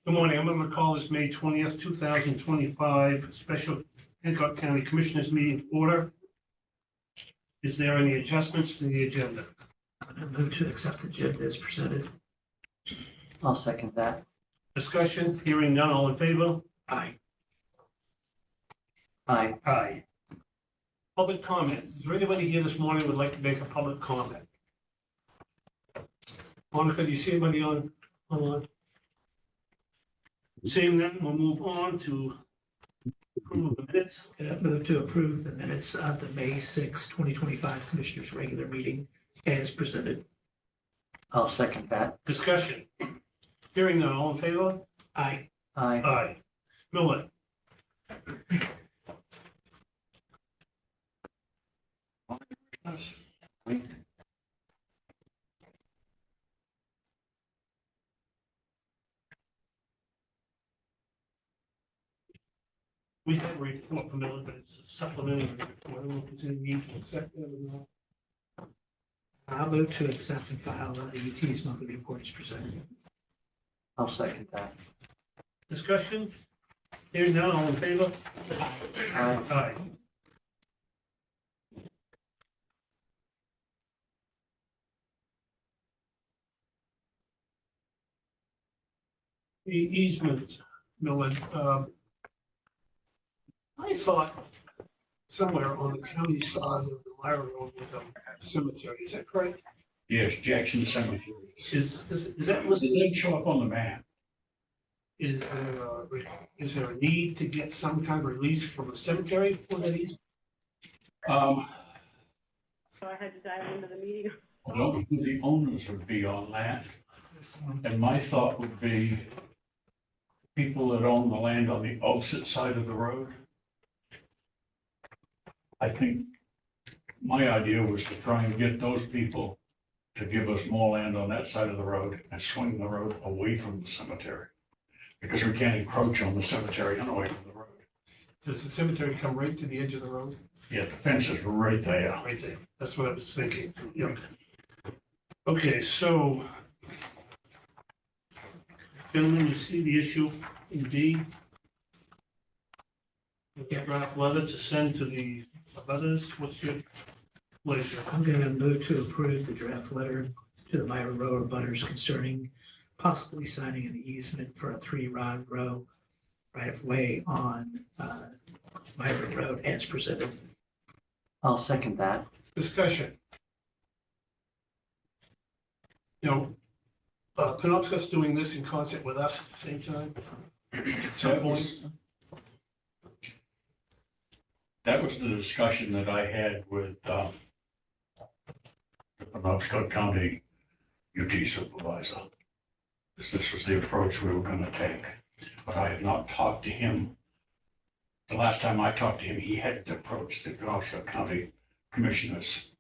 Good morning. I'm going to call this May 20th, 2025 special Hancock County Commissioners meeting order. Is there any adjustments to the agenda? I move to accept the agenda as presented. I'll second that. Discussion, hearing none, all in favor? Aye. Aye. Aye. Public comment. Is there anybody here this morning who would like to make a public comment? Monica, do you see anybody online? Seeing none, we'll move on to approval of the minutes. And I move to approve the minutes of the May 6, 2025 Commissioners' regular meeting as presented. I'll second that. Discussion. Hearing none, all in favor? Aye. Aye. Aye. Miller. We have a report from Miller, but it's a supplementary report. I don't know if it's in need to accept that or not. I move to accept and file the UT's monthly report as presented. I'll second that. Discussion? Hearing none, all in favor? Aye. Aye. The easement, Miller, I thought somewhere on the county side of the Myra Road was a cemetery, is that correct? Yes, Jackson Cemetery. Is that It listed? didn't show up on the map. Is there a need to get some kind of release from a cemetery for that easement? So I had to dial into the meeting. I don't know who the owners would be on that. And my thought would be people that own the land on the opposite side of the road. I think my idea was to try and get those people to give us more land on that side of the road and swing the road away from the cemetery. Because we can't encroach on the cemetery and away from the road. Does the cemetery come right to the edge of the road? Yeah, the fence is right there. Right there. That's what I was thinking. Yeah. Okay, so gentlemen, you see the issue in D? Yeah. Draft letter to send to the others. What's your pleasure? I'm going to move to approve the draft letter to the Myra Road abutters concerning possibly signing an easement for a 3-rod row right of way on Myra Road as presented. I'll second that. Discussion. You know, Penobscot's doing this in concert with us at the same time. At some point. That was the discussion that I had with the Penobscot County UT supervisor. This was the approach we were gonna take, but I have not talked to him. The last time I talked to him, he hadn't approached the Penobscot County commissioners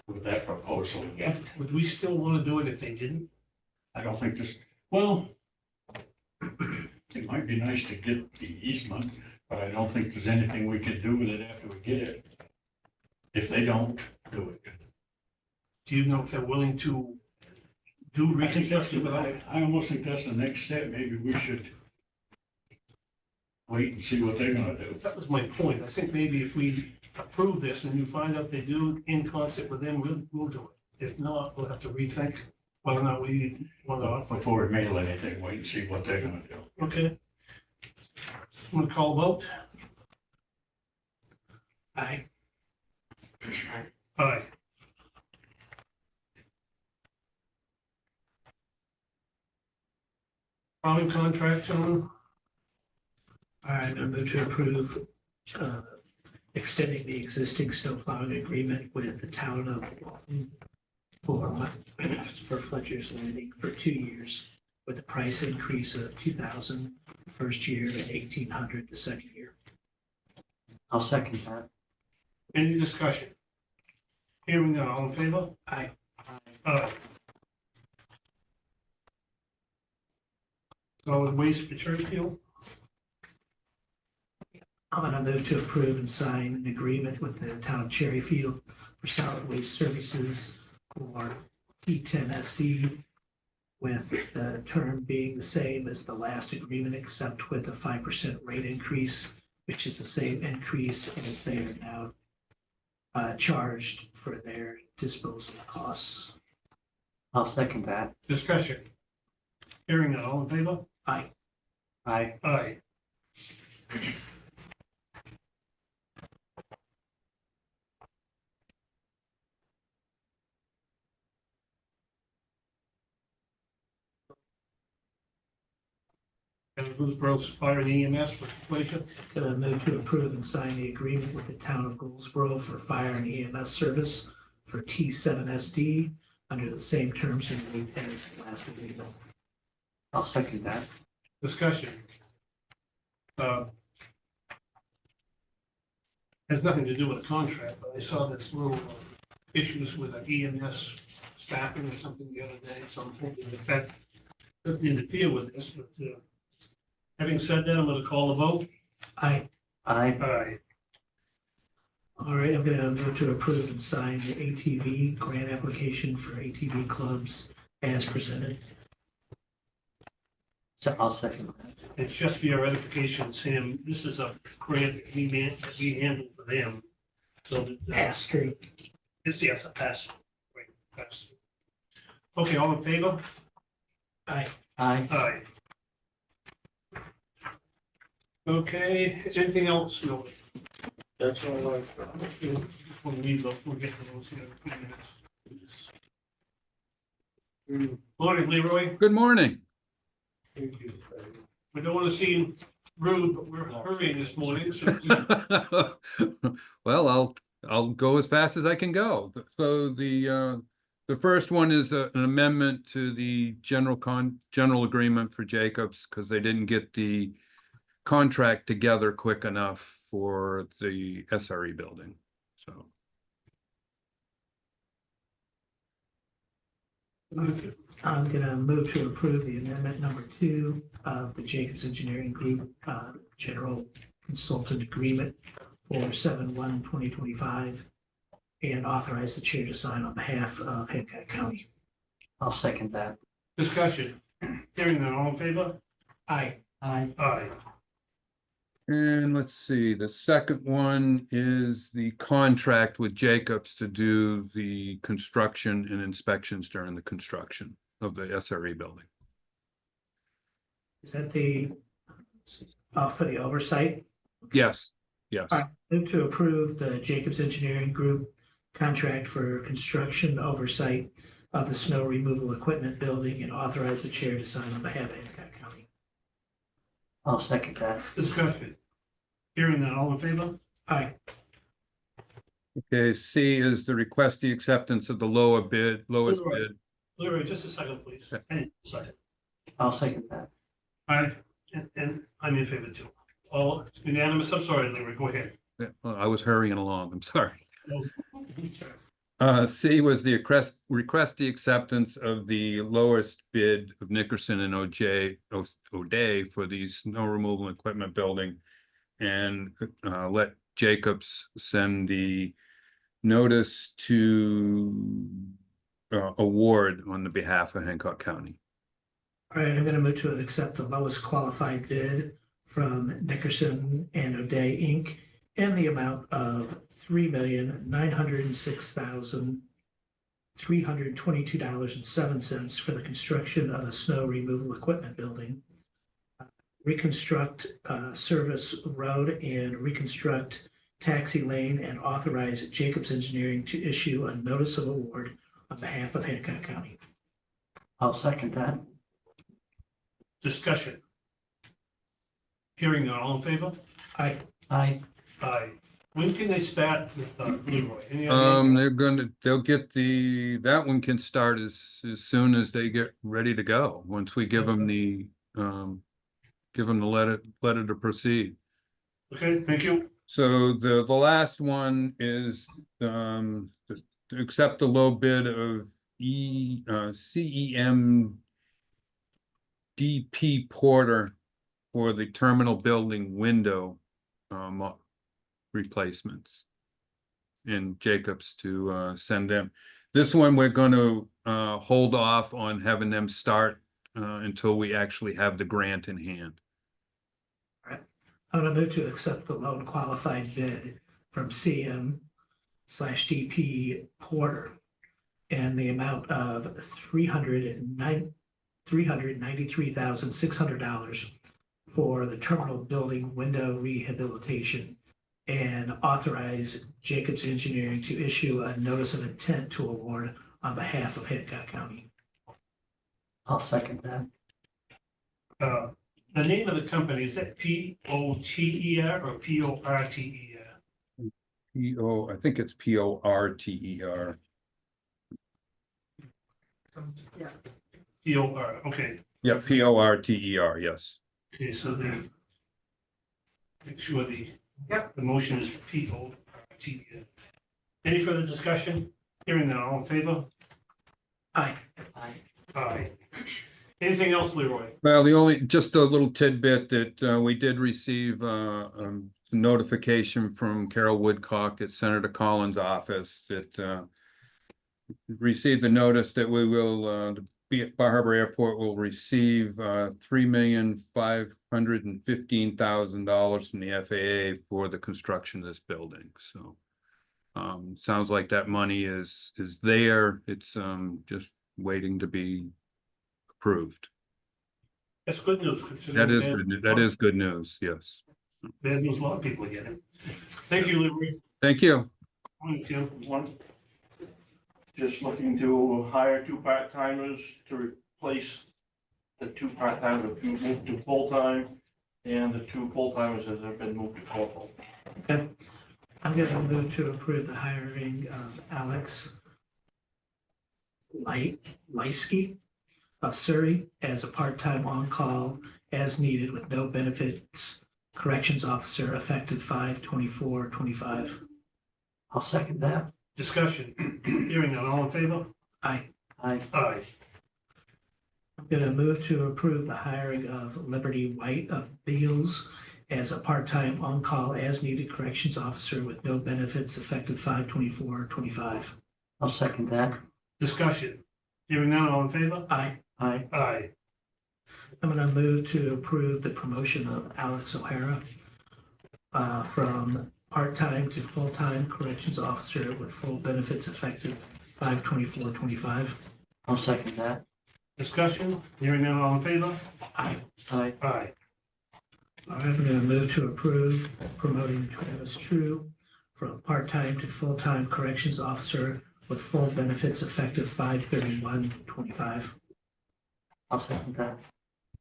with that proposal yet. Would we still want to do it if they didn't? I don't think this, well, it might be nice to get the easement, but I don't think there's anything we could do with it after we get it. If they don't do it. Do you know if they're willing to do I think that's, reconstruction without? I almost think that's the next step. Maybe we should wait and see what they're gonna do. That was my point. I think maybe if we approve this and you find out they do in concert with them, we'll do it. If not, we'll have to rethink whether or not we want to. Before we mail anything, wait and see what they're gonna do. Okay. Want to call vote? Aye. Aye. Farming contract, gentlemen? All right, I'm going to move to approve extending the existing snow plowing agreement with the town of Walton for Fletcher's Landing for 2 years, with a price increase of $2,000 the first year and $1,800 the second year. I'll second that. Any discussion? Hearing none, all in favor? Aye. Aye. Solid waste for Cherryfield? I'm going to move to approve and sign an agreement with the town of Cherryfield for solid waste services for T10SD with the term being the same as the last agreement, except with a 5% rate increase, which is the same increase as they are now charged for their disposal costs. I'll second that. Discussion. Hearing none, all in favor? Aye. Aye. Aye. And Boothborough's Fire and EMS, what's your pleasure? Gonna move to approve and sign the agreement with the town of Goldsboro for fire and EMS service for T7SD under the same terms and rate as the last agreement. I'll second that. Discussion. Has nothing to do with the contract, but I saw this little issues with an EMS staffing or something the other day, so I'm hoping that that doesn't interfere with this, but having said that, I'm gonna call the vote. Aye. Aye. Aye. All right, I'm gonna move to approve and sign the ATV grant application for ATV clubs as presented. So I'll second that. It's just for your edification, Sam, this is a grant that we handle for them. So that, Pass straight. it's, yes, a pass. Right, pass. Okay, all in favor? Aye. Aye. Aye. Okay, anything else? No. That's all I. We'll leave those, we'll get to those here in a few minutes. Morning, Leroy. Good morning. We don't want to seem rude, but we're hurrying this morning, so Well, I'll go as fast as I can go. So the first one is an amendment to the general agreement for Jacobs because they didn't get the contract together quick enough for the SRE building. So I'm gonna move to approve the amendment number 2 of the Jacobs Engineering Group General Consultant Agreement for 7/1/2025 and authorize the chair to sign on behalf of Hancock County. I'll second that. discussion. Hearing none, all in favor? Aye. Aye. Aye. and let's see, the second one is the contract with Jacobs to do the construction and inspections during the construction of the SRE building. Is that the for the oversight? Yes, yes. Aye. Move to approve the Jacobs Engineering Group contract for construction oversight of the snow removal equipment building and authorize the chair to sign on behalf of Hancock County. I'll second that. Discussion. Hearing none, all in favor? Aye. Okay, C is the request the acceptance of the lowest bid. Leroy, just a second, please. Yeah. Any second. I'll second that. Aye, and I'm in favor too. All unanimous, I'm sorry, Leroy, go ahead. Yeah, well, I was hurrying along, I'm sorry. No. C was the request the acceptance of the lowest bid of Nickerson and O'Day for the snow removal equipment building. And let Jacobs send the notice to award on the behalf of Hancock County. All right, I'm gonna move to accept the lowest qualified bid from Nickerson and O'Day, Inc. in the amount of $3,906,322.07 for the construction of a snow removal equipment building, reconstruct Service Road and reconstruct Taxi Lane, and authorize Jacobs Engineering to issue a notice of award on behalf of Hancock County. I'll second that. Discussion. Hearing none, all in favor? Aye. Aye. Aye. When can they start with Leroy? Any idea? They'll get that one can start as soon as they get ready to go. Once we give them the letter to proceed. Okay, thank you. So the last one is to accept the low bid of CEM DP Porter for the terminal building window replacements. And Jacobs to send them. This one, we're gonna hold off on having them start until we actually have the grant in hand. I'm gonna move to accept the loan qualified bid from CM/DP Porter in the amount of $393,600 for the terminal building window rehabilitation, and authorize Jacobs Engineering to issue a notice of intent to award on behalf of Hancock County. I'll second that. The name of the company, is that P-O-T-E-R or P-O-R-T-E-R? I think it's Porter. P-O-R, okay. Yeah, Porter, yes. Okay, so make sure the motion is P-O-R-T-E-R. Any further discussion? Hearing none, all in favor? Aye. Aye. Aye. Anything else, Leroy? Well, just a little tidbit that we did receive notification from Carol Woodcock at Senator Collins' office that received the notice that we will, Bar Harbor Airport will receive $3,515,000 from the FAA for the construction of this building. So sounds like that money is there. It's just waiting to be approved. That's good news. considering That is bad- good. That is good news. Yes. Bad news, a lot of people are getting. Thank you, Leroy. Thank you. Morning, Tim. One, just looking to hire 2 part-timers to replace the 2 part-timers that have moved to full-time, and the 2 full-timers that have been moved to corporal. Okay. I'm gonna move to approve the hiring of Alex Lysky of Surrey as a part-time on-call as needed with no benefits corrections officer effective 5/24/25. I'll second that. Discussion. Hearing none, all in favor? Aye. Aye. Aye. I'm gonna move to approve the hiring of Liberty White of Beals as a part-time on-call as needed corrections officer with no benefits effective 5/24/25. I'll second that. Discussion. Hearing none, all in favor? Aye. Aye. Aye. I'm gonna move to approve the promotion of Alex O'Hara from part-time to full-time corrections officer with full benefits effective 5/24/25. I'll second that. Discussion. Hearing none, all in favor? Aye. Aye. Aye. All right, I'm gonna move to approve promoting Travis True from part-time to full-time corrections officer with full benefits effective 5/31/25. I'll second that.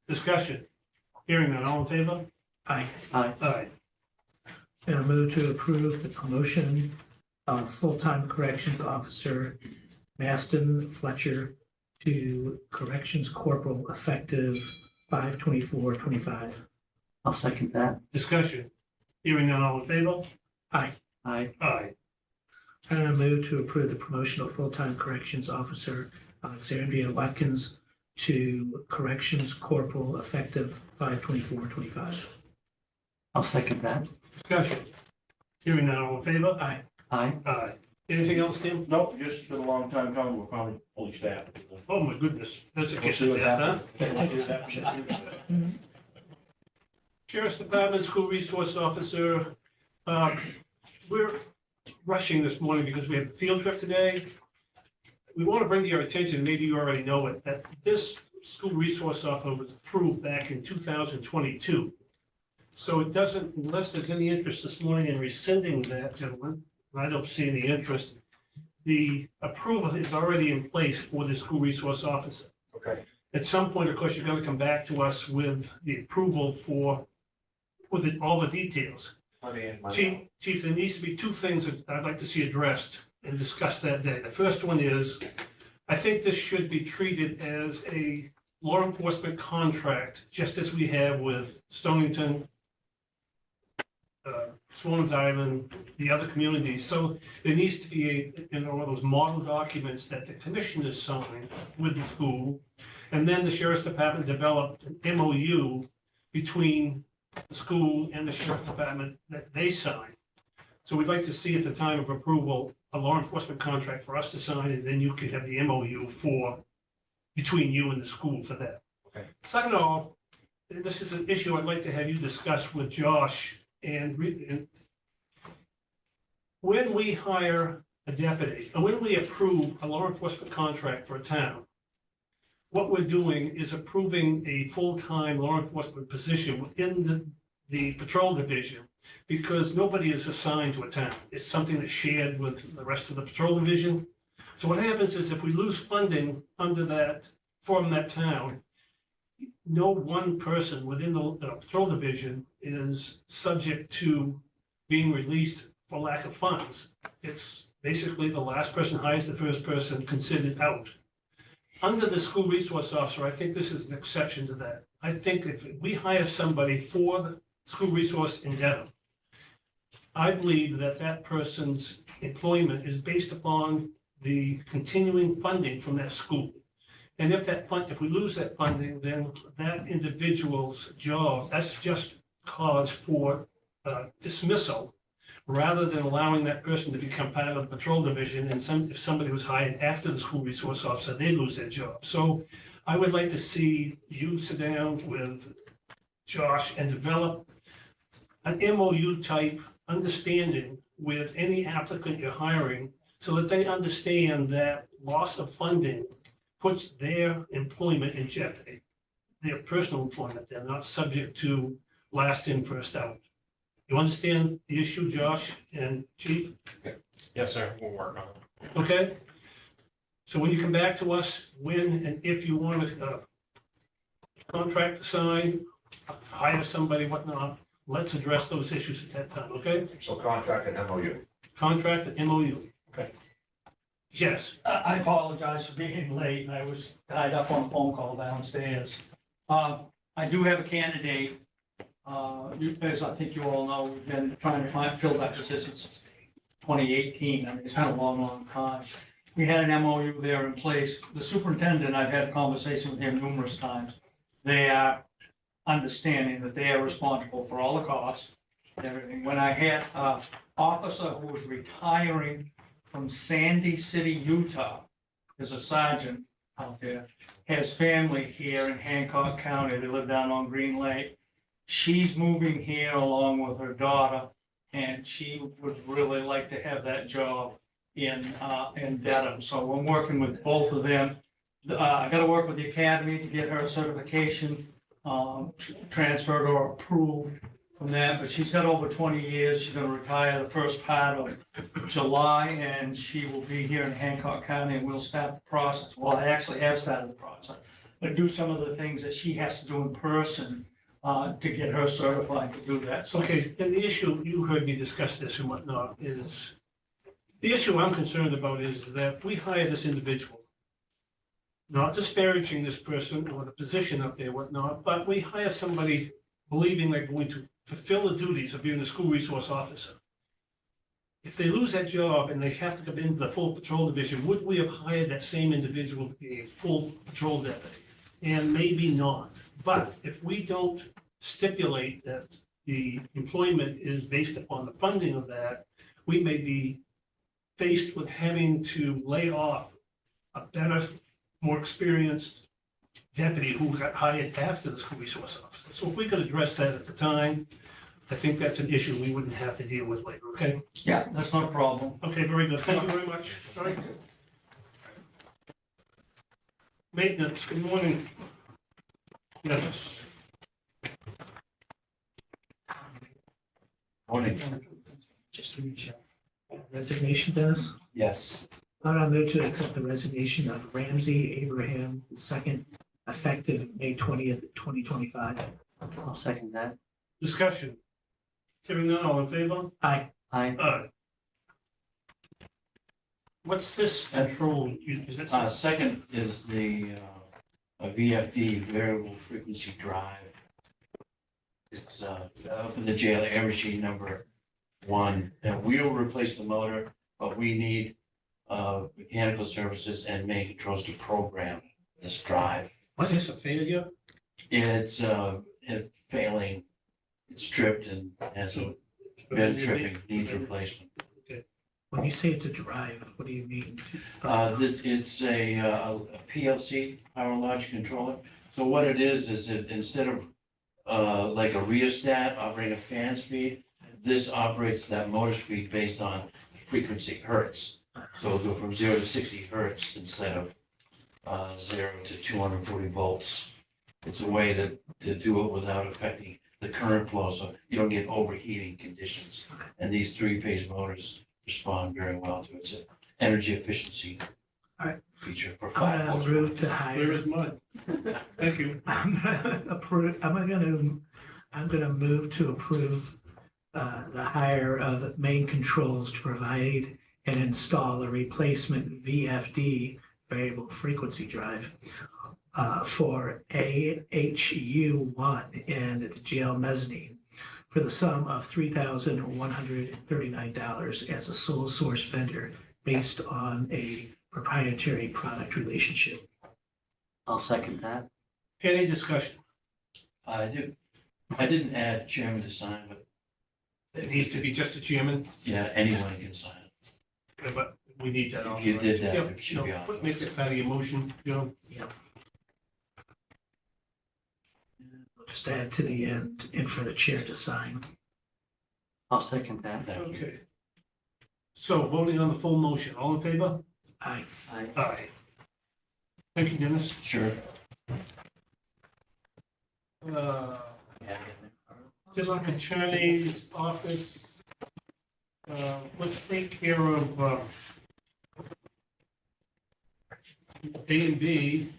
Discussion. Hearing none, all in favor? Aye. Aye. Aye. And I move to approve the promotion of full-time corrections officer Maston Fletcher to corrections corporal effective 5/24/25. I'll second that. Discussion. Hearing none, all in favor? Aye. Aye. Aye. And I move to approve the promotion of full-time corrections officer Alexandria Watkins to corrections corporal effective 5/24/25. I'll second that. Discussion. Hearing none, all in favor? Aye. Aye. Aye. Anything else, Tim? Nope, just been a long time coming, we're probably fully staffed. Oh, my goodness. That's a We'll kiss see in what the ass, huh? happens. Sheriff's Department School Resource Officer, we're rushing this morning because we have a field trip today. We want to bring to your attention, maybe you already know it, that this school resource officer was approved back in 2022. So it doesn't, unless there's any interest this morning in rescinding that, gentlemen, and I don't see any interest, the approval is already in place for the school resource officer. Okay. At some point, of course, you're going to come back to us with the approval for, with all the details. Chief, there needs to be 2 things that I'd like to see addressed and discussed that day. The first one is, I think this should be treated as a law enforcement contract, just as we have with Stonington, Swans Island, the other communities. So there needs to be one of those model documents that the commissioners sign with the school. And then the sheriff's department developed an MOU between the school and the sheriff's department that they sign. So we'd like to see at the time of approval, a law enforcement contract for us to sign, and then you could have the MOU between you and the school for that. Okay. Second of all, and this is an issue I'd like to have you discuss with Josh and when we hire a deputy, and when we approve a law enforcement contract for a town, what we're doing is approving a full-time law enforcement position within the patrol division, because nobody is assigned to a town. It's something that's shared with the rest of the patrol division. So what happens is if we lose funding under that, from that town, no one person within the patrol division is subject to being released for lack of funds. It's basically the last person hires the first person considered out. Under the school resource officer, I think this is an exception to that. I think if we hire somebody for the school resource endeavor, I believe that that person's employment is based upon the continuing funding from that school. And if we lose that funding, then that individual's job, that's just cause for dismissal, rather than allowing that person to become part of the patrol division, and if somebody was hired after the school resource officer, they lose their job. So I would like to see you sit down with Josh and develop an MOU type understanding with any applicant you're hiring, so that they understand that loss of funding puts their employment in jeopardy, their personal employment. They're not subject to last in, first out. You understand the issue, Josh and Chief? Yes, sir, we'll work on it. Okay? So when you come back to us, when and if you want a contract to sign, hire somebody, whatnot, let's address those issues at that time, okay? So contract and MOU. Contract and MOU. Okay. Yes, I apologize for being late. I was tied up on a phone call downstairs. I do have a candidate. As I think you all know, we've been trying to fill that position since 2018. I mean, it's been a long, long time. We had an MOU there in place. The superintendent, I've had a conversation with him numerous times. They are understanding that they are responsible for all the costs and everything. When I had an officer who was retiring from Sandy City, Utah, as a sergeant out there, has family here in Hancock County. They live down on Green Lake. She's moving here along with her daughter, and she would really like to have that job in Dedham. So I'm working with both of them. I gotta work with the academy to get her certification transferred or approved from that, but she's got over 20 years. She's gonna retire the first part of July, and she will be here in Hancock County, and we'll start the process. Well, I actually have started the process, but do some of the things that she has to do in person to get her certified to do that. So okay, and the issue, you heard me discuss this and whatnot, is, the issue I'm concerned about is that we hire this individual, not disparaging this person or the position up there, whatnot, but we hire somebody believing they're going to fulfill the duties of being a school resource officer. If they lose that job and they have to come into the full patrol division, would we have hired that same individual to be a full patrol deputy? And maybe not. But if we don't stipulate that the employment is based upon the funding of that, we may be faced with having to lay off a better, more experienced deputy who got hired after the school resource officer. So if we could address that at the time, I think that's an issue we wouldn't have to deal with later, okay? yeah, that's not a problem. Okay, very good. Thank you very much. Sorry. Maintenance, good morning. Yes. Morning. Just to reach out. Resignation, Dennis? Yes. I move to accept the resignation of Ramsey Abraham II, effective May 20th, 2025. I'll second that. Discussion. Hearing none, all in favor? Aye. Aye. Aye. What's this control? Is that- Second is the a VFD, variable frequency drive. It's up in the jail, air machine number 1, and we will replace the motor, but we need mechanical services and main controls to program this drive. Was this a failure? It's failing, it's stripped and has a been tripping, needs replacement. When you say it's a drive, what do you mean? It's a PLC, power logic controller. So what it is it instead of like a rheostat operating a fan speed, this operates that motor speed based on frequency, hertz. So it'll go from 0 to 60 hertz instead of 0 to 240 volts. It's a way to do it without affecting the current flow, so you don't get overheating conditions. And these three-phase motors respond very well to its energy efficiency Alright. feature for I'm 5 gonna volts. move to Clear hire. as mud. Thank you. I'm gonna move to approve the hire of Maine Controls to provide and install a replacement VFD, variable frequency drive, for AHU1 and the jail mezzanine for the sum of $3,139 as a sole source vendor based on a proprietary product relationship. I'll second that. Any discussion? I didn't add chairman to sign, but It needs to be just a chairman, yeah, anyone can sign it. but we need that If you authorized. did that, Yep, it should be no, authorized. Make it part of your motion, Joe. We'll just add to the end and for the chair to sign. I'll second that. Thank you. Okay. So voting on the full motion, all in favor? Aye. Aye. Thank you, Dennis. Sure. District Attorney's Office. Let's take care of A and B.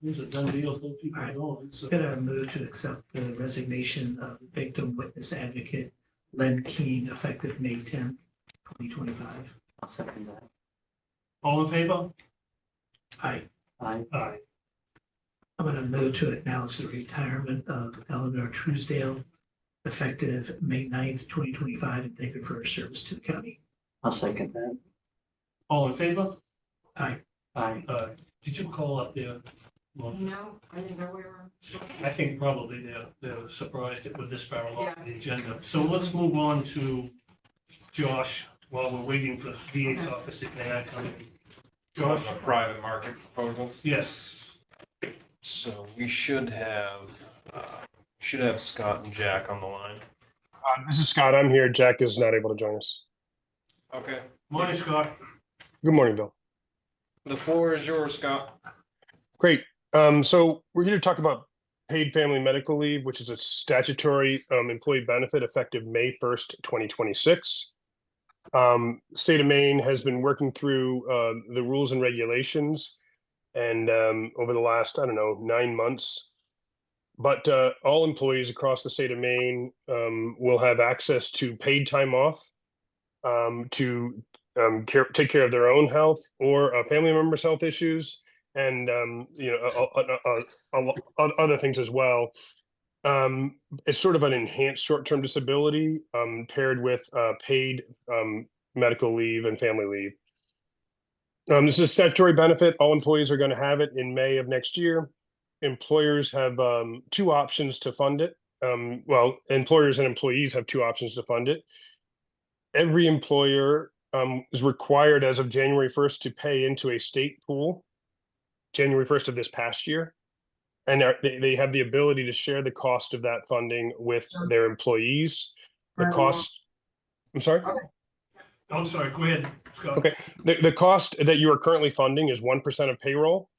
These are done deals, those people know. So Gonna move to accept the resignation of victim witness advocate Len Keene effective May 10th, 2025. I'll second that. all in favor? Aye. Aye. Aye. I'm gonna move to acknowledge the retirement of Eleanor Truesdale effective May 9th, 2025, and thank her for her service to the county. I'll second that. All in favor? Aye. Aye. Did you call up there? Well, No, I didn't know we were. I think probably they're surprised that we're this far along the agenda. So let's move on to Josh while we're waiting for the VA's office if they are coming. On Josh? the private market proposals. Yes. So we should have Scott and Jack on the line. This is Scott. I'm here. Jack is not able to join us. Okay. Morning, Scott. Good morning, Bill. The floor is yours, Scott. Great. So we're here to talk about paid family medical leave, which is a statutory employee benefit effective May 1st, 2026. State of Maine has been working through the rules and regulations and over the last, 9 months. But all employees across the state of Maine will have access to paid time off to take care of their own health or a family member's health issues, and other things as well. It's sort of an enhanced short-term disability paired with paid medical leave and family leave. This is a statutory benefit. All employees are going to have it in May of next year. Employers have two options to fund it. Employers and employees have two options to fund it. Every employer is required as of January 1st to pay into a state pool, January 1st of this past year. And they have the ability to share the cost of that funding with their employees. The cost, I'm sorry? I'm sorry, go ahead, Scott. Okay, the cost that you are currently funding is 1% of payroll.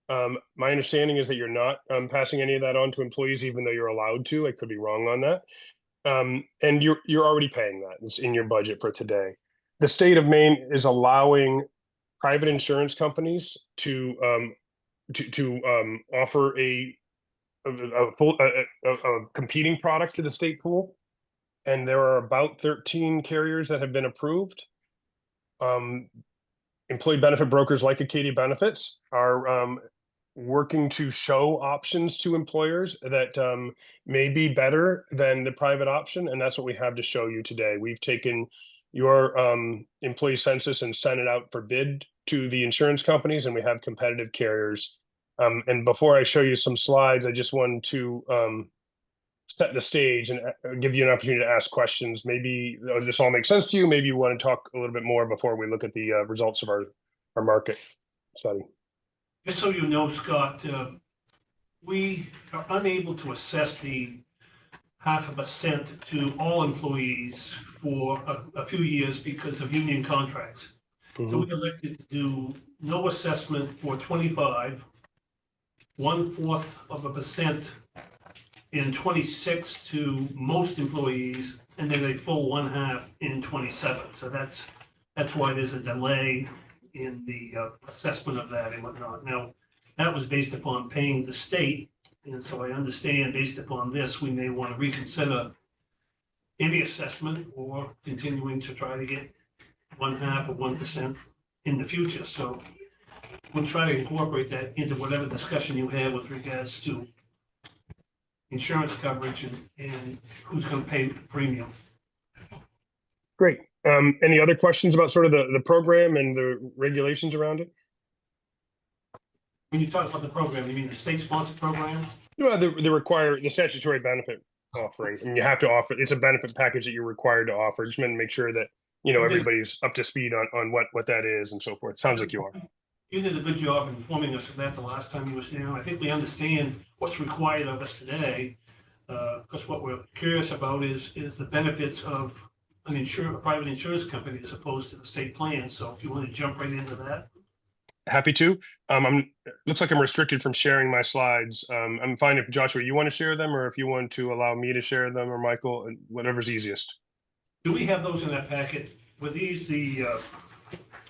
My understanding is that you're not passing any of that on to employees, even though you're allowed to. I could be wrong on that. And you're already paying that. It's in your budget for today. The state of Maine is allowing private insurance companies to offer a competing product to the state pool, and there are about 13 carriers that have been approved. Employee benefit brokers like Acadia Benefits are working to show options to employers that may be better than the private option, and that's what we have to show you today. We've taken your employee census and sent it out for bid to the insurance companies, and we have competitive carriers. And before I show you some slides, I just wanted to set the stage and give you an opportunity to ask questions. Maybe this all makes sense to you. Maybe you want to talk a little bit more before we look at the results of our market study. Just so you know, Scott, we are unable to assess the 0.5% to all employees for a few years because of union contracts. So we elected to do no assessment for 25, 1/4% in 26 to most employees, and then a full 1/2 in 27. So that's why there's a delay in the assessment of that and whatnot. Now, that was based upon paying the state, and so I understand based upon this, we may want to reconsider any assessment or continuing to try to get 1/2 or 1% in the future. So we'll try to incorporate that into whatever discussion you have with regards to insurance coverage and who's going to pay the premium. Great. Any other questions about sort of the program and the regulations around it? When you talk about the program, you mean the state-sponsored program? No, the statutory benefit offering. And you have to offer, it's a benefit package that you're required to offer. Just want to make sure that, you know, everybody's up to speed on what that is and so forth. Sounds like you are. You did a good job informing us of that the last time you was down. I think we understand what's required of us today. Because what we're curious about is the benefits of a private insurance company as opposed to the state plan. So if you want to jump right into that. Happy to. Looks like I'm restricted from sharing my slides. I'm fine if Joshua, you want to share them, or if you want to allow me to share them, or Michael, whatever's easiest. Do we have those in that packet? Were these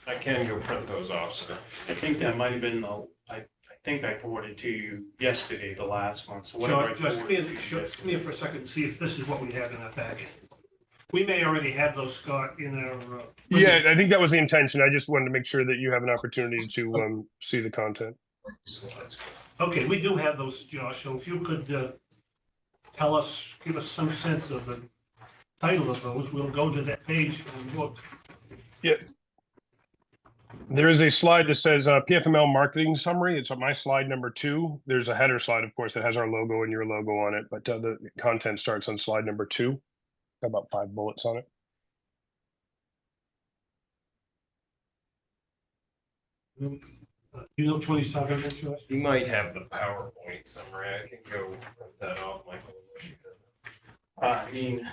I can go print those off, so. I think that might have been, I think I forwarded to you yesterday, the last one, so whatever. Josh, come here for a second and see if this is what we have in that packet. We may already have those, Scott, in our. Yeah, I think that was the intention. I just wanted to make sure that you have an opportunity to see the content. Okay, we do have those, Josh, so if you could give us some sense of the title of those, we'll go to that page and look. Yeah. There is a slide that says PFML marketing summary. It's on my slide number 2. There's a header slide, of course, that has our logo and your logo on it, but the content starts on slide number 2. Got about 5 bullets on it. You know which one he's talking about, Josh? You might have the PowerPoint summary. I can go print that off, Michael. I mean,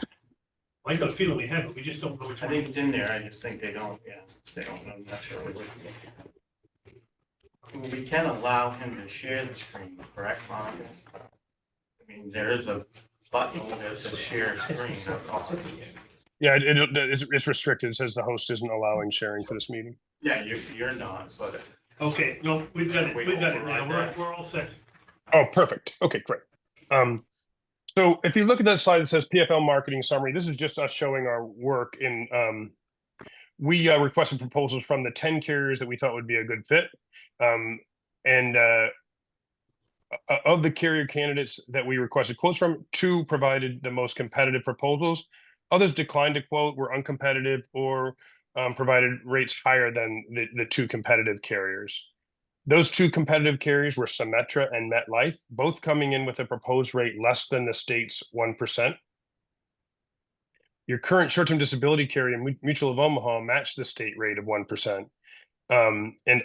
I got a feeling we have it, we just don't know which I one. think it's in there, I just think they don't know necessarily what. We can allow him to share the screen, correct, Monica? I mean, there is a button that says share screen, that's all. Yeah, it's restricted. It says the host isn't allowing sharing for this meeting. Yeah, you're not, but. Okay, no, we've got it now, we're all set. Oh, perfect. Okay, great. So if you look at that slide, it says PFL marketing summary. This is just us showing our work in, we requested proposals from the 10 carriers that we thought would be a good fit. And of the carrier candidates that we requested quotes from, 2 provided the most competitive proposals. Others declined to quote, were uncompetitive, or provided rates higher than the 2 competitive carriers. Those 2 competitive carriers were Symetra and MetLife, both coming in with a proposed rate less than the state's 1%. Your current short-term disability carrier, Mutual of Omaha, matched the state rate of 1%. And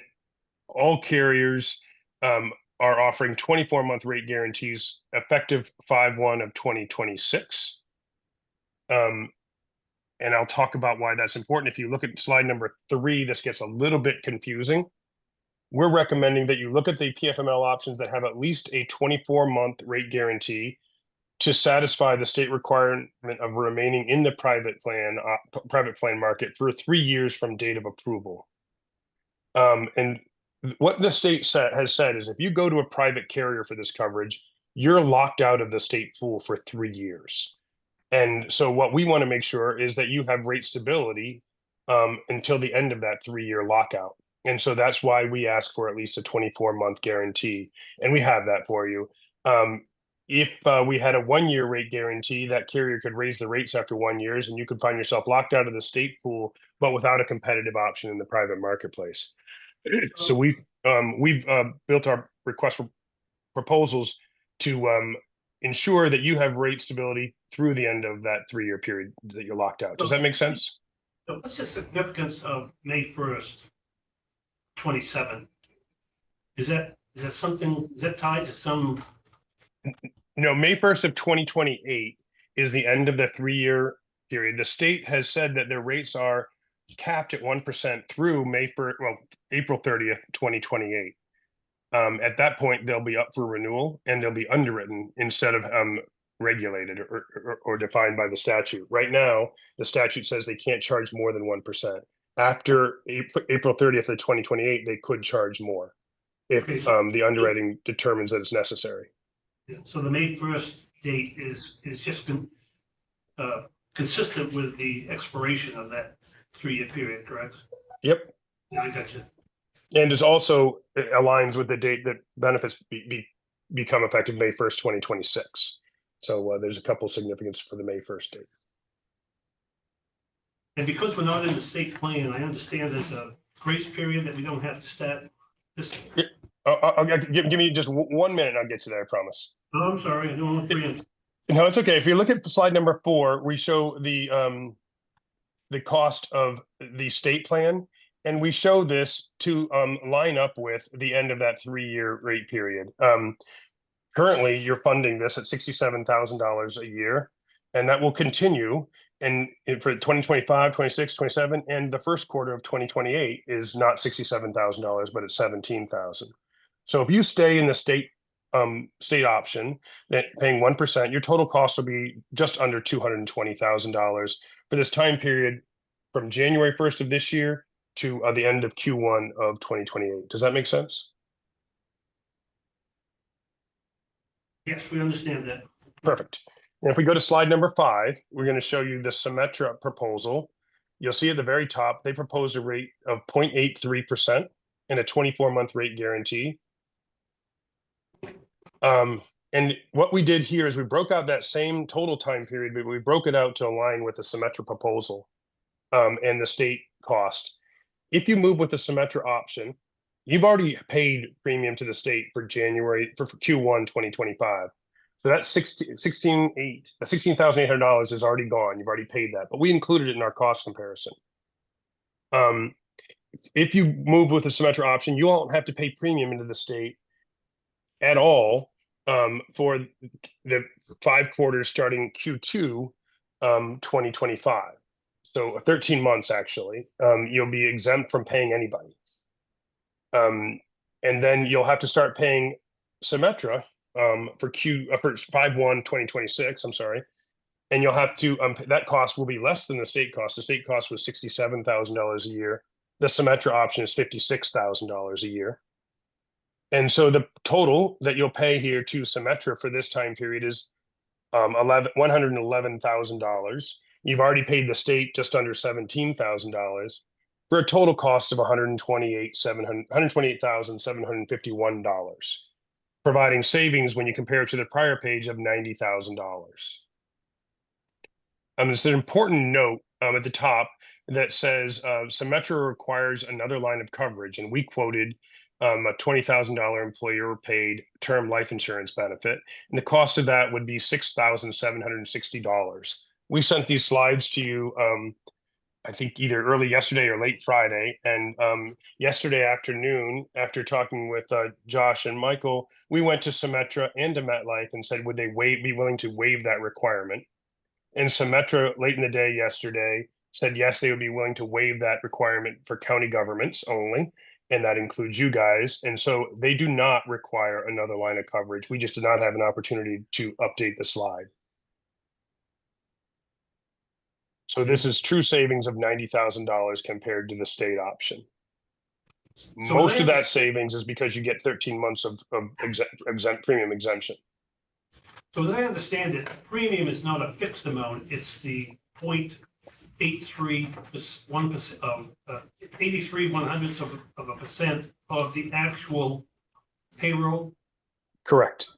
all carriers are offering 24-month rate guarantees effective 5/1 of 2026. And I'll talk about why that's important. If you look at slide number 3, this gets a little bit confusing. We're recommending that you look at the PFML options that have at least a 24-month rate guarantee to satisfy the state requirement of remaining in the private plan market for 3 years from date of approval. And what the state has said is if you go to a private carrier for this coverage, you're locked out of the state pool for 3 years. And so what we want to make sure is that you have rate stability until the end of that 3-year lockout. And so that's why we ask for at least a 24-month guarantee. And we have that for you. If we had a 1-year rate guarantee, that carrier could raise the rates after 1 year, and you could find yourself locked out of the state pool, but without a competitive option in the private marketplace. So we've built our request for proposals to ensure that you have rate stability through the end of that 3-year period that you're locked out. Does that make sense? So what's the significance of May 1st, 27? Is that something, is that tied to some, No, May 1st of 2028 is the end of the 3-year period. The state has said that their rates are capped at 1% through April 30th, 2028. At that point, they'll be up for renewal and they'll be underwritten instead of regulated or defined by the statute. Right now, the statute says they can't charge more than 1%. After April 30th of 2028, they could charge more if Okay, so- the underwriting determines that it's necessary. so the May 1st date is just consistent with the expiration of that 3-year period, correct? Yep. Yeah, I got you. And it also aligns with the date that benefits become effective May 1st, 2026. So there's a couple significance for the May 1st date. And because we're not in the state plan, I understand there's a grace period that we don't have to start this. Give me just 1 minute and I'll get you there, I promise. Oh, I'm sorry, I don't want to preempt. No, it's okay. If you look at slide number 4, we show the cost of the state plan, and we show this to line up with the end of that 3-year rate period. Currently, you're funding this at $67,000 a year, and that will continue. And for 2025, 26, 27, and the first quarter of 2028 is not $67,000, but it's $17,000. So if you stay in the state option, that paying 1%, your total cost will be just under $220,000 for this time period from January 1st of this year to the end of Q1 of 2028. Does that make sense? Yes, we understand that. Perfect. And if we go to slide number 5, we're going to show you the Symetra proposal. You'll see at the very top, they propose a rate of 0.83% and a 24-month rate guarantee. And what we did here is we broke out that same total time period, but we broke it out to align with the Symetra proposal and the state cost. If you move with the Symetra option, you've already paid premium to the state for January for Q1 2025. So that's $16,800 is already gone. You've already paid that, but we included it in our cost comparison. If you move with the Symetra option, you won't have to pay premium into the state at all for the 5 quarters starting Q2 2025. So 13 months actually. You'll be exempt from paying anybody. And then you'll have to start paying Symetra for 5/1/2026, I'm sorry. And you'll have to, that cost will be less than the state cost. The state cost was $67,000 a year. The Symetra option is $56,000 a year. And so the total that you'll pay here to Symetra for this time period is $111,000. You've already paid the state just under $17,000 for a total cost of $128,751, providing savings when you compare it to the prior page of $90,000. There's an important note at the top that says Symetra requires another line of coverage, and we quoted a $20,000 employer paid term life insurance benefit, and the cost of that would be $6,760. We sent these slides to you, I think either early yesterday or late Friday, and yesterday afternoon, after talking with Josh and Michael, we went to Symetra and to MetLife and said, would they be willing to waive that requirement? And Symetra, late in the day yesterday, said yes, they would be willing to waive that requirement for county governments only, and that includes you guys. And so they do not require another line of coverage. We just did not have an opportunity to update the slide. So this is true savings of $90,000 compared to the state option. So Most of that savings is because you get 13 months of premium exemption. So as I understand it, premium is not a fixed amount, it's the 0.83 1% of 83/100ths of a percent of the actual payroll. Correct.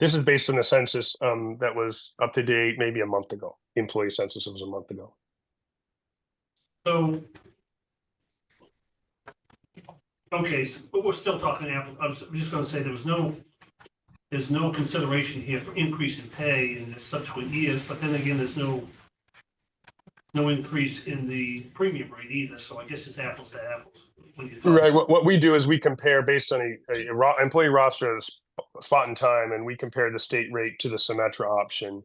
This is based on the census that was up to date maybe a month ago. The employee census was a month ago. So, okay, so, but we're still talking apples. I'm just going to say there was no there's no consideration here for increase in pay in the subsequent years, but then again, there's no increase in the premium rate either, so I guess it's apples to apples. when you talk. Right. What we do is we compare based on a employee roster at a spot in time, and we compare the state rate to the Symetra option.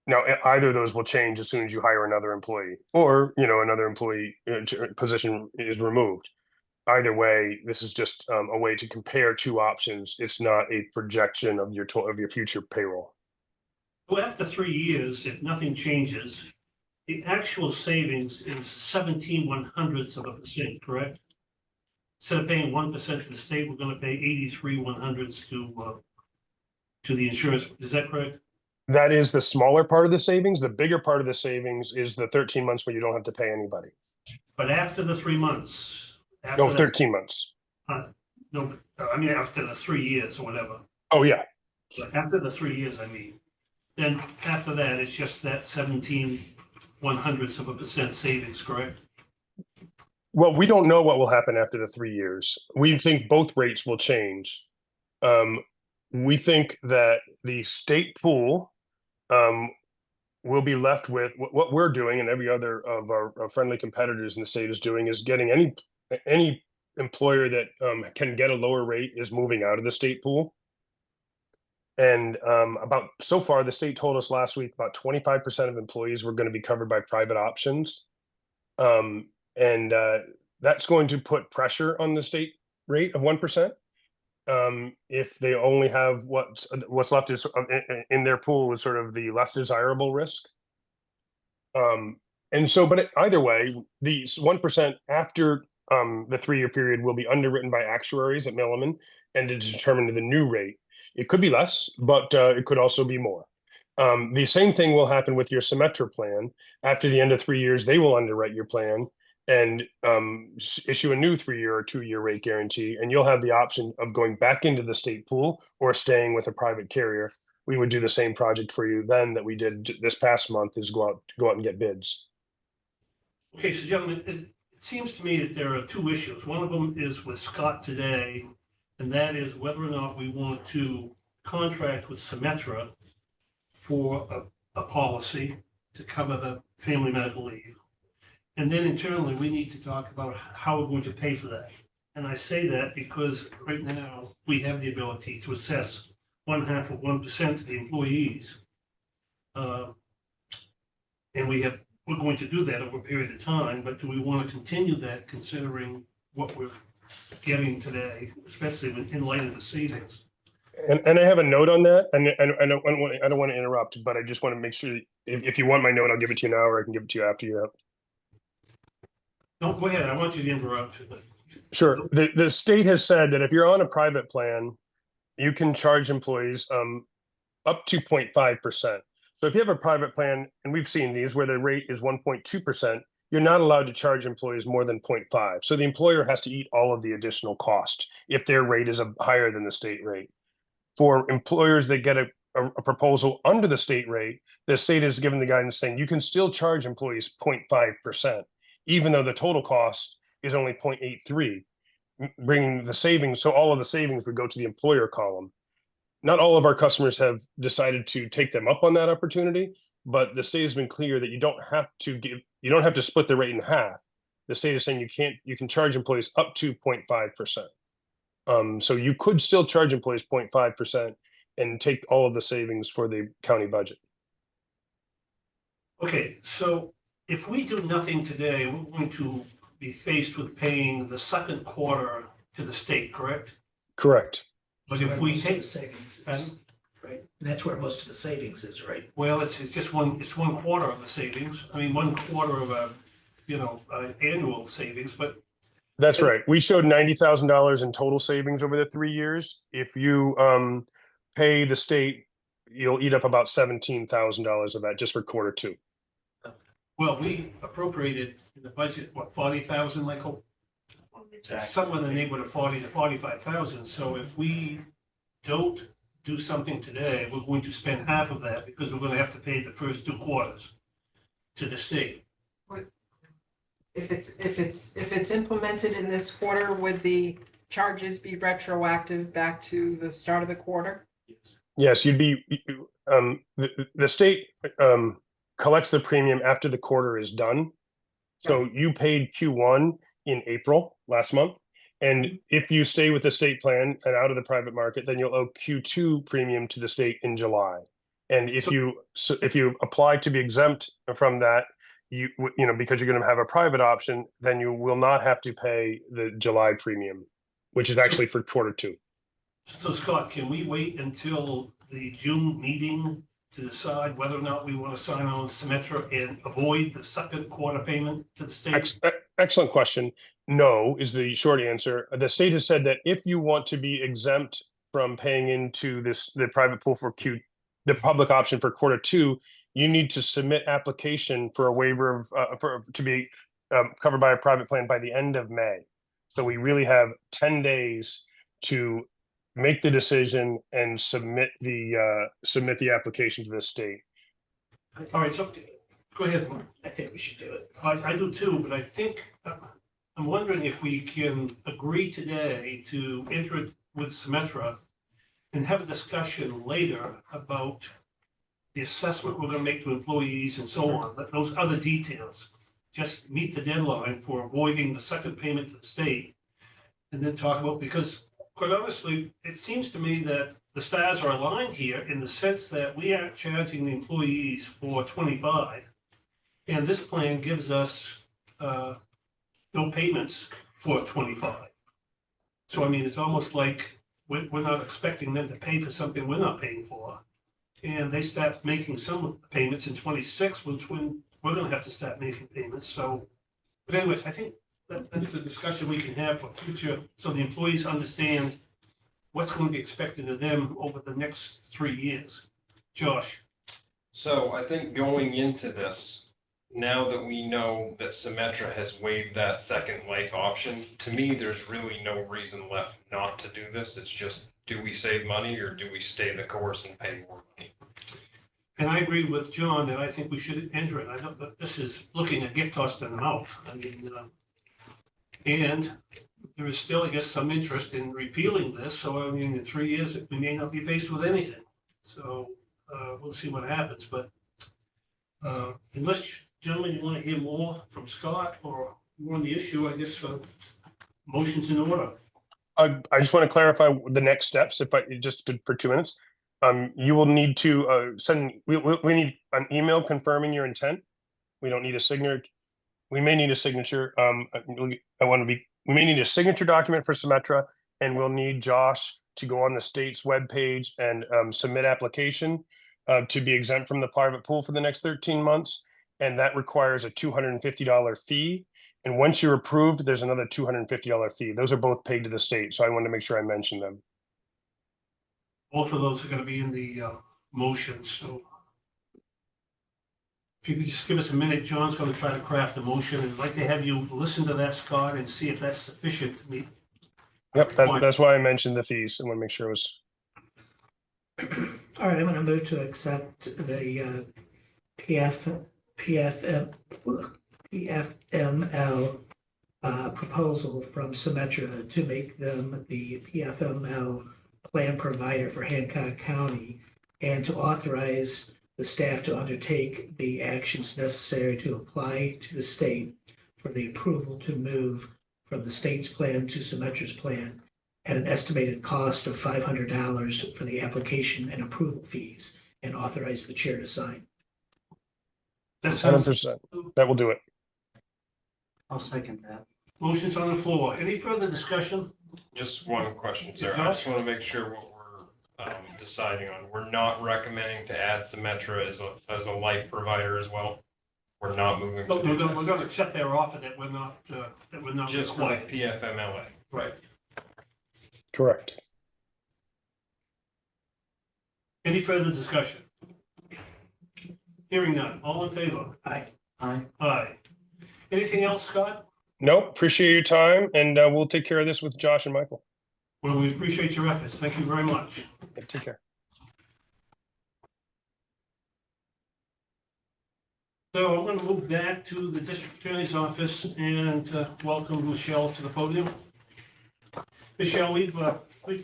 Now, either of those will change as soon as you hire another employee, or another employee position is removed. Either way, this is just a way to compare two options. It's not a projection of your future payroll. So after 3 years, if nothing changes, the actual savings is 17/100ths%, correct? Instead of paying 1% to the state, we're gonna pay 83/100ths to the insurance. Is that correct? That is the smaller part of the savings. The bigger part of the savings is the 13 months where you don't have to pay anybody. But after the 3 months. No, after 13 months. No, I mean, after the 3 years or whatever. Oh, yeah. But after the 3 years, I mean, then after that, it's just that 17/100ths% savings, correct? Well, we don't know what will happen after the 3 years. We think both rates will change. We think that the state pool will be left with what we're doing, and every other of our friendly competitors in the state is doing, is getting any employer that can get a lower rate is moving out of the state pool. And so far, the state told us last week about 25% of employees were going to be covered by private options. And that's going to put pressure on the state rate of 1%. If they only have what's left is in their pool is sort of the less desirable risk. And so, but either way, the 1% after the 3-year period will be underwritten by actuaries at Milliman and to determine the new rate. It could be less, but it could also be more. The same thing will happen with your Symetra plan. After the end of 3 years, they will underwrite your plan and issue a new 3-year or 2-year rate guarantee, and you'll have the option of going back into the state pool or staying with a private carrier. We would do the same project for you then that we did this past month, is go out and get bids. Okay, so gentlemen, it seems to me that there are two issues. One of them is with Scott today, and that is whether or not we want to contract with Symetra for a policy to cover the family medical leave. And then internally, we need to talk about how we're going to pay for that. And I say that because right now, we have the ability to assess 1/2 of 1% to the employees. And we're going to do that over a period of time, but do we want to continue that considering what we're getting today, especially in light of the savings? And I have a note on that, and I don't want to interrupt, but I just want to make sure if you want my note, I'll give it to you now, or I can give it to you after you're out. No, go ahead. I want you to interrupt. Sure. The state has said that if you're on a private plan, you can charge employees up to 0.5%. So if you have a private plan, and we've seen these where the rate is 1.2%, you're not allowed to charge employees more than 0.5. So the employer has to eat all of the additional cost if their rate is higher than the state rate. For employers that get a proposal under the state rate, the state has given the guidance saying you can still charge employees 0.5%, even though the total cost is only 0.83, bringing the savings. So all of the savings would go to the employer column. Not all of our customers have decided to take them up on that opportunity, but the state has been clear that you don't have to split the rate in half. The state is saying you can charge employees up to 0.5%. So you could still charge employees 0.5% and take all of the savings for the county budget. Okay, so if we do nothing today, we're going to be faced with paying the second quarter to the state, correct? Correct. But if we take, savings, right? And that's where most of the savings is, right? well, it's just one quarter of the savings. I mean, 1/4 of annual savings, but That's right. We showed $90,000 in total savings over the 3 years. If you pay the state, you'll eat up about $17,000 of that just for quarter 2. well, we appropriated in the budget, what, 40,000, Michael? Somewhere in the neighborhood of 40 to 45,000. So if we don't do something today, we're going to spend half of that because we're going to have to pay the first 2 quarters to the state. If it's implemented in this quarter, would the charges be retroactive back to the start of the quarter? Yes, the state collects the premium after the quarter is done. So you paid Q1 in April last month. And if you stay with the state plan and out of the private market, then you'll owe Q2 premium to the state in July. And if you apply to be exempt from that, because you're going to have a private option, then you will not have to pay the July premium, which is actually for quarter 2. So Scott, can we wait until the June meeting to decide whether or not we want to sign on Symetra and avoid the second quarter payment to the state? Excellent question. No is the short answer. The state has said that if you want to be exempt from paying into the private pool for the public option for quarter 2, you need to submit application for a waiver to be covered by a private plan by the end of May. So we really have 10 days to make the decision and submit the application to the state. All right, so go ahead, Mark. I think we should do it. I do too, but I think, I'm wondering if we can agree today to enter it with Symetra and have a discussion later about the assessment we're gonna make to employees and so on, those other details. Just meet the deadline for avoiding the second payment to the state. And then talk about, because quite honestly, it seems to me that the stars are aligned here in the sense that we aren't charging the employees for 25. And this plan gives us no payments for 25. So I mean, it's almost like we're not expecting them to pay for something we're not paying for. And they start making some payments in 26, when we're gonna have to start making payments. So, but anyways, I think that's a discussion we can have for future, so the employees understand what's going to be expected of them over the next 3 years. Josh? So I think going into this, now that we know that Symetra has waived that second life option, to me, there's really no reason left not to do this. It's just, do we save money or do we stay the course and pay more money? And I agree with John that I think we should enter it. I don't, but this is looking a gift horse in the mouth. I mean, and there is still, I guess, some interest in repealing this. So, I mean, in 3 years, we may not be faced with anything. So we'll see what happens. But unless, gentlemen, you want to hear more from Scott or more on the issue, I guess motion's in order. I just want to clarify the next steps, if I just for 2 minutes. You will need to we need an email confirming your intent. We don't need a signature. We may need a signature. We may need a signature document for Symetra, and we'll need Josh to go on the state's webpage and submit application to be exempt from the private pool for the next 13 months. And that requires a $250 fee. And once you're approved, there's another $250 fee. Those are both paid to the state. So I wanted to make sure I mentioned them. Both of those are going to be in the motion. So if you could just give us a minute, John's going to try to craft the motion. And I'd like to have you listen to that, Scott, and see if that's sufficient to meet. Yep, that's why I mentioned the fees. I want to make sure it was. All right, I'm going to move to accept the PFML proposal from Symetra to make them the PFML plan provider for Hancock County, and to authorize the staff to undertake the actions necessary to apply to the state for the approval to move from the state's plan to Symetra's plan at an estimated cost of $500 for the application and approval fees, and authorize the chair to sign. That sounds 100%. That will do it. I'll second that. motion's on the floor. Any further discussion? Just one question, sir. I just want to make sure what we're deciding on. We're not recommending to add Symetra as a life provider as well. We're not moving. But we're going to accept their offer that we're not Just required. like PFMLA. Right. Correct. Any further discussion? Hearing none. All in favor? Aye. Aye. Aye. Anything else, Scott? Nope. Appreciate your time, and we'll take care of this with Josh and Michael. Well, we appreciate your efforts. Thank you very much. Take care. So I'm going to move back to the district attorney's office and welcome Michelle to the podium. Michelle, we've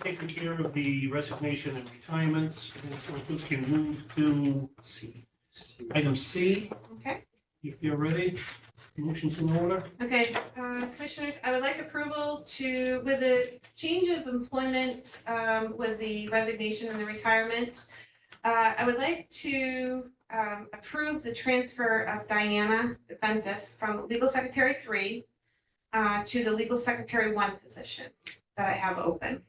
taken care of the resignation and retirements, and so we can move to item C, Okay, if you're ready. Motion's in order. okay, commissioners, I would like approval to, with the change of employment, with the resignation and the retirement. I would like to, approve the transfer of Diana Ventus from Legal Secretary 3 to the Legal Secretary 1 position that I have open.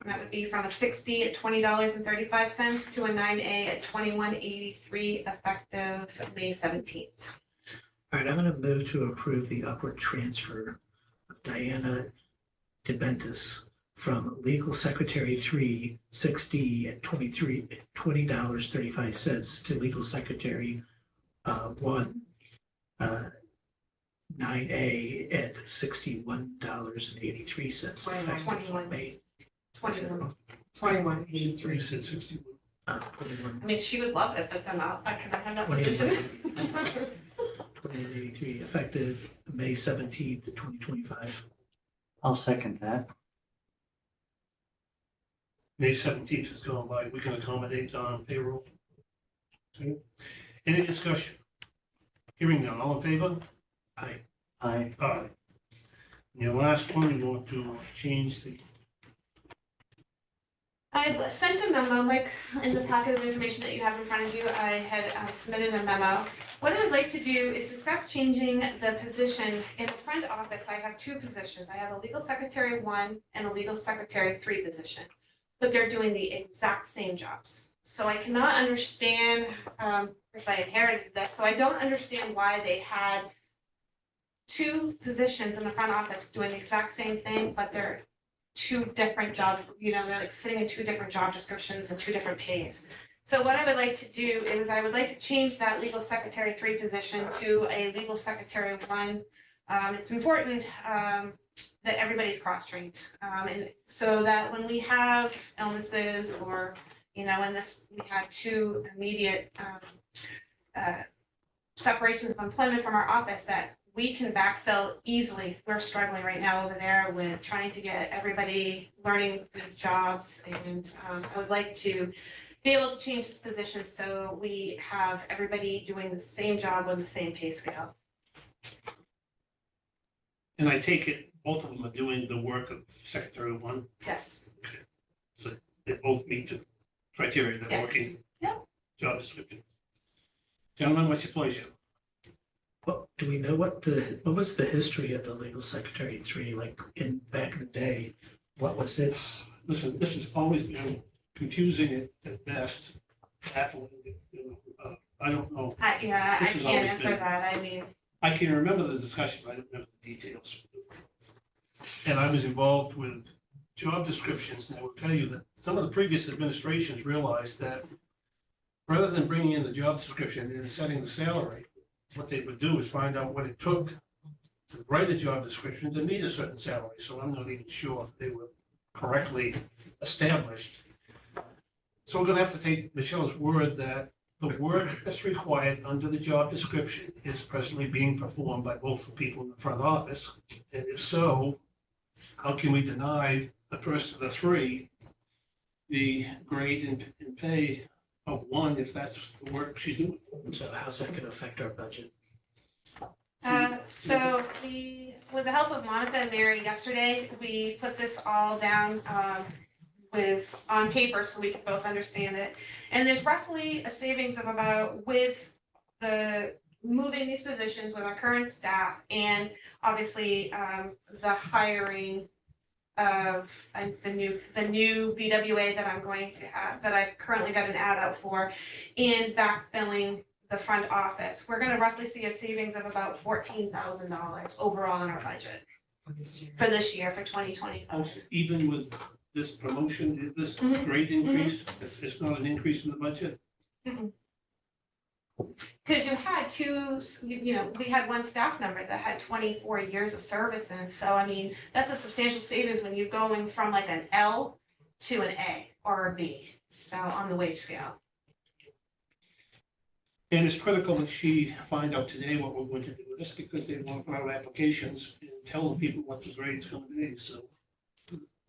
And that would be from a 60 at $20.35 to a 9A at $21.83 effective May 17th. All right, I'm gonna move to approve the upward transfer of Diana DeBentis from Legal Secretary 3, 60 at $20.35 to Legal Secretary 1, 9A at $61.83 effective May 2183 said 61. 21. I mean, she would love it, but then I can have that 21. position. 2183 effective May 17th, 2025. I'll second that. May 17th is gone by. We can accommodate on payroll. Okay. Any discussion? Hearing none. All in favor? Aye. Aye. Aye. And your last one, you want to change the, I sent a memo, Mike, in the packet of information that you have in front of you. I had submitted a memo. What I would like to do is discuss changing the position. In the front office, I have two positions. I have a legal secretary 1 and a legal secretary 3 position, but they're doing the exact same jobs. So I cannot understand, because I inherited this, so I don't understand why they had two positions in the front office doing the exact same thing, but they're two different jobs, they're like sitting in two different job descriptions and two different pays. So what I would like to do is I would like to change that legal secretary 3 position to a legal secretary 1. It's important that everybody's cross-trained. And so that when we have illnesses or, we had two immediate separations of employment from our office, that we can backfill easily. We're struggling right now over there with trying to get everybody learning these jobs. And I would like to be able to change this position so we have everybody doing the same job with the same pay scale. and I take it both of them are doing the work of Secretary 1. Yes. So they both meet the criteria that Yes. working. Yep. Job description. Gentlemen, what's your pleasure? Well, do we know what was the history of the legal secretary 3, like back in the day? What was its? Listen, this has always been confusing at best, baffling. I don't know. I This has can't always answer been- that. I mean, I can remember the discussion, but I don't remember the details. And I was involved with job descriptions, and I will tell you that some of the previous administrations realized that rather than bringing in the job description and setting the salary, what they would do is find out what it took to write a job description to meet a certain salary. So I'm not even sure if they were correctly established. So we're gonna have to take Michelle's word that the work that's required under the job description is presently being performed by both the people in the front office. And if so, how can we deny the person, the 3, the grade and pay of 1 if that's the work she's doing? So how's that gonna affect our budget? so with the help of Monica and Mary yesterday, we put this all down on paper so we can both understand it. And there's roughly a savings of about, with the moving these positions with our current staff and obviously the hiring of the new BWA that I'm going to have, that I've currently got an ad out for, in backfilling the front office. We're gonna roughly see a savings of about $14,000 overall in our budget for this year, for 2025. Even with this promotion, this Mhm. grade increase, it's not an increase in the budget? Because you had we had one staff member that had 24 years of service, and so, I mean, that's a substantial savings when you're going from like an L to an A or a B, so on the wage scale. And it's critical that she find out today what we're going to do with this, because they want our applications and tell the people what the grade's gonna be, so.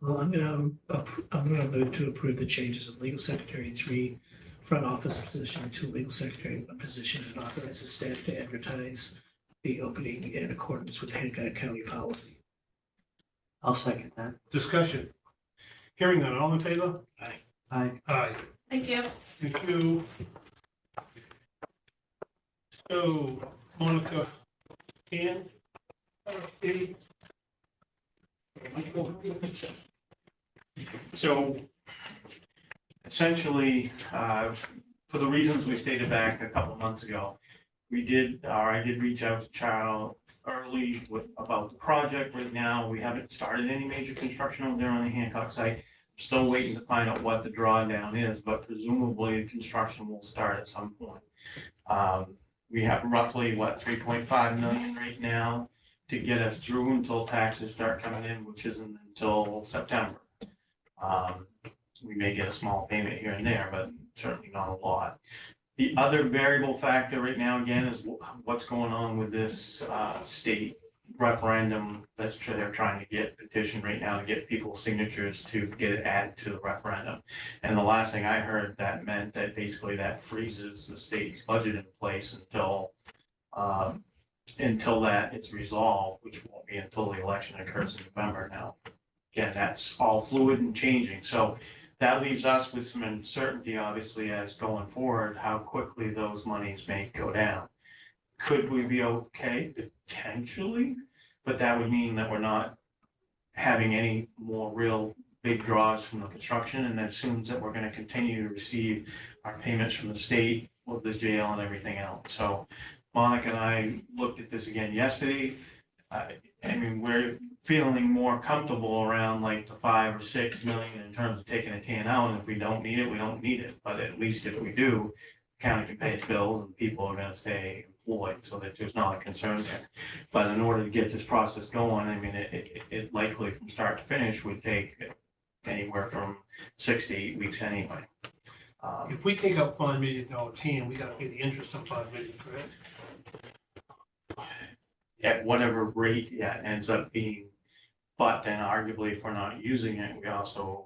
Well, I'm gonna move to approve the changes of legal secretary 3, front office position, 2, legal secretary 1 position, and authorize the staff to advertise the opening in accordance with Hancock County policy. I'll second that. Discussion. Hearing none, all in favor? Aye. Aye. Thank you. Thank you. So, Monica, Ann, Dave? Michael? So essentially, for the reasons we stated back a couple of months ago, I did reach out to Charles early about the project. Right now, we haven't started any major construction over there on the Hancock site. Still waiting to find out what the drawdown is, but presumably construction will start at some point. We have roughly, 3.5 million right now to get us through until taxes start coming in, which isn't until September. We may get a small payment here and there, but certainly not a lot. The other variable factor right now, again, is what's going on with this state referendum they're trying to get petitioned right now to get people's signatures to get it added to the referendum. And the last thing I heard, that meant that basically that freezes the state's budget in place until that it's resolved, which won't be until the election occurs in November now. Again, that's all fluid and changing. So that leaves us with some uncertainty, obviously, as going forward, how quickly those monies may go down. Could we be okay? Potentially, but that would mean that we're not having any more real big draws from the construction, and that assumes that we're gonna continue to receive our payments from the state with the jail and everything else. So Monica and I looked at this again yesterday. I mean, we're feeling more comfortable around like the 5 or 6 million in terms of taking a tan out, and if we don't need it, we don't need it. But at least if we do, the county can pay its bills and people are gonna stay employed, so that there's not a concern there. But in order to get this process going, I mean, it likely from start to finish would take anywhere from 6 to 8 weeks anyway. If we take out $5 million tan, we gotta pay the interest on $5 million, correct? At whatever rate, yeah, it ends up being, but then arguably if we're not using it, we also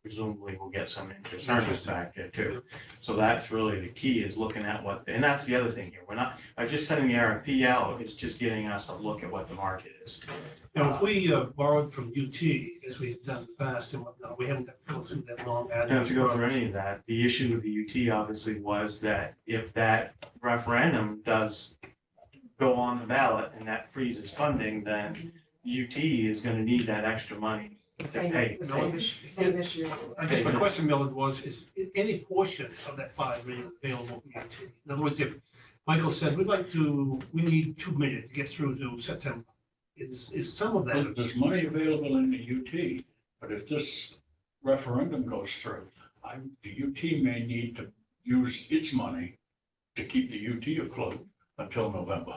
presumably will get some interest earnings back there too. So that's really the key, is looking at and that's the other thing here, we're not, by just sending the RFP out, it's just getting us a look at what the market is. Now, if we borrowed from UT, as we've done in the past and whatnot, we haven't got to go through that long. I don't have to go through any of that. The issue with the UT obviously was that if that referendum does go on the ballot and that freezes funding, then UT is gonna need that extra money to pay. The same issue. I guess my question, Millard, was, is any portion of that $5 million available from UT? In other words, if Michael said, we need $2 million to get through to September, is some of that? There's money available in the UT, but if this referendum goes through, the UT may need to use its money to keep the UT afloat until November.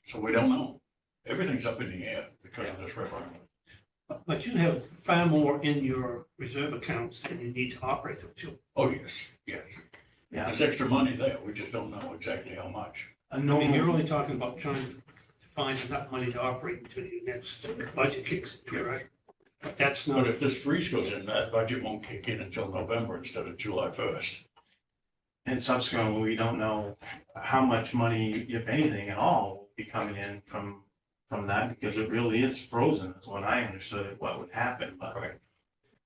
So we don't know. Everything's up in the air because of this referendum. But you have far more in your reserve accounts than you need to operate, don't you? Oh, yes, yes. Yeah, There's extra money there. We just don't know exactly how much. I mean, you're only talking about trying to find enough money to operate until your next budget kicks in, right? But that's not. But if this freeze goes in, that budget won't kick in until November instead of July 1st. and subsequently, we don't know how much money, if anything at all, will be coming in from that, because it really is frozen, is what I understood what would happen, but. Right.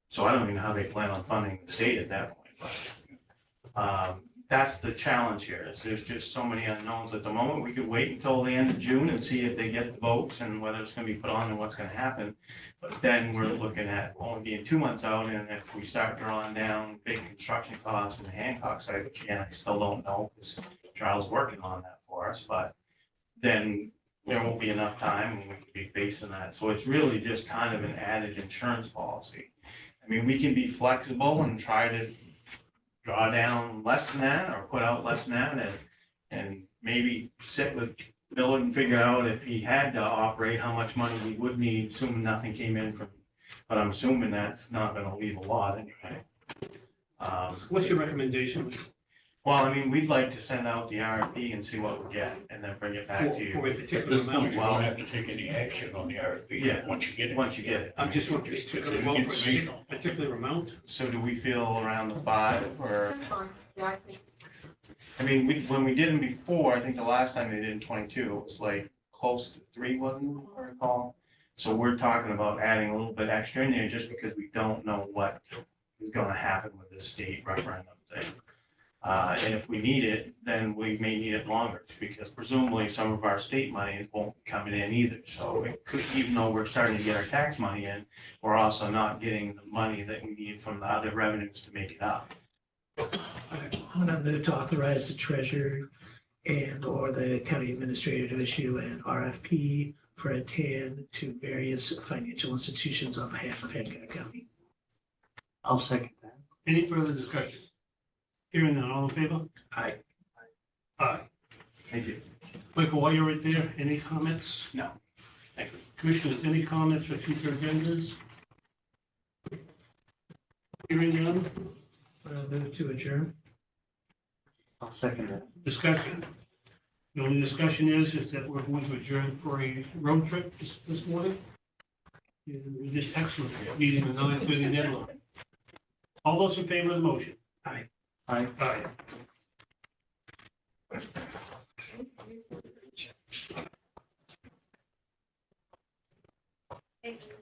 So I don't even know how they plan on funding the state at that point, but, that's the challenge here, is there's just so many unknowns at the moment. We could wait until the end of June and see if they get the votes and whether it's gonna be put on and what's gonna happen. But then we're looking at only being 2 months out, and if we start drawing down big construction costs in the Hancock site, which again, I still don't know, because Charles is working on that for us, but then there won't be enough time and we could be facing that. So it's really just kind of an added insurance policy. I mean, we can be flexible and try to draw down less than that or put out less than that, and maybe sit with Bill and figure out if he had to operate, how much money we would need, assuming nothing came in from, but I'm assuming that's not gonna leave a lot anyway. What's your recommendation? Well, I mean, we'd like to send out the RFP and see what we get and then bring it back to you. For a At particular this point, amount. you don't have to take any action on the RFP. Yeah. Once you get it. Once you get it. I'm just wondering, It's it's gonna go for a informational. particular amount? So do we feel around the 5 or? That's fine. Yeah, I think. I mean, when we did them before, I think the last time they did in 22, it was like close to 3, wasn't it, if I recall? So we're talking about adding a little bit extra in there just because we don't know what is gonna happen with this state referendum thing. And if we need it, then we may need it longer, because presumably some of our state money won't be coming in either. So it could, even though we're starting to get our tax money in, we're also not getting the money that we need from the other revenues to make it up. I'm gonna move to authorize the treasurer and or the county administrator to issue an RFP for a TAN to various financial institutions on behalf of Hancock County. I'll second that. Any further discussion? Hearing none, all in favor? Aye. Aye. Thank you. Michael, while you're right there, any comments? No. Thank you. Commissioners, any comments for future agendas? Hearing none, Move to adjourn. I'll second that. discussion. The only discussion is that we're going to adjourn for a road trip this morning. And we did excellent, meeting the 9:30 deadline. All those in favor of the motion? Aye. Aye. Thank you.